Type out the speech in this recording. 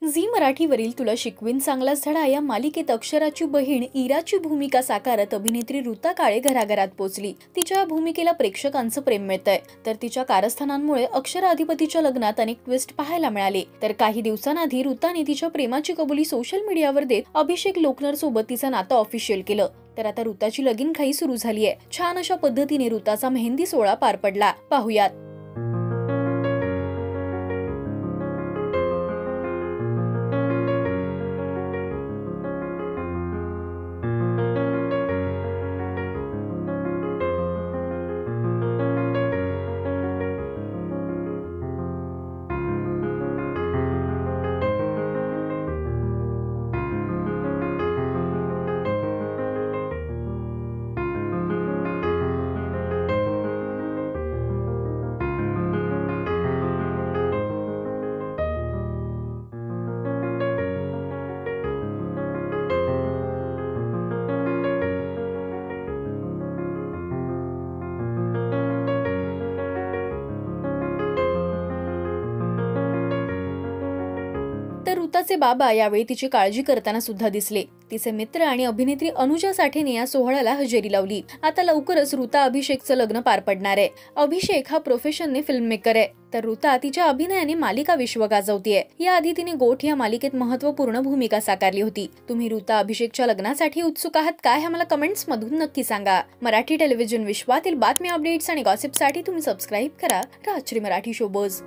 Zee मराठीवरील तुला शिकवीन चांगला धडा या मालिकेत अक्षराची बहीण इराची भूमिका साकारत अभिनेत्री ऋता काळे घराघरात पोहोचली। तिच्या भूमिकेला प्रेक्षकांचं प्रेम मिळतंय, तर तिच्या कारस्थानांमुळे अक्षरा अधिपतीच्या लग्नात अनेक ट्विस्ट पाहायला मिळाले। तर काही दिवसांआधी ऋताने तिच्या प्रेमाची कबुली सोशल मीडियावर देत अभिषेक लोकनर सोबत तिचं नातं ऑफिशियल केलं। तर आता ऋताची लगीन घाई सुरू झाली आहे। छान अशा पद्धतीने ऋताचा मेहंदी सोहळा पार पडला, पाहुयात। तर ऋताचे बाबा यावेळी तिची काळजी करताना सुद्धा दिसले। तिचे मित्र आणि अभिनेत्री अनुजा साठेने या सोहळ्याला हजेरी लावली। आता लवकरच ऋता अभिषेकचं लग्न पार पडणार आहे। अभिषेक हा प्रोफेशनने फिल्म मेकर आहे, तर ऋता तिच्या अभिनयाने मालिका विश्व गाजवतीये। याआधी तिने गोठ या मालिकेत महत्त्वपूर्ण भूमिका साकारली होती। तुम्ही ऋता अभिषेकच्या लग्नासाठी उत्सुक आहात काय हे मला कमेंट्स मधून नक्की सांगा। मराठी टेलिव्हिजन विश्वातील बातम्या, अपडेट्स आणि गॉसिपसाठी तुम्ही सबस्क्राईब करा राजश्री मराठी शोबज।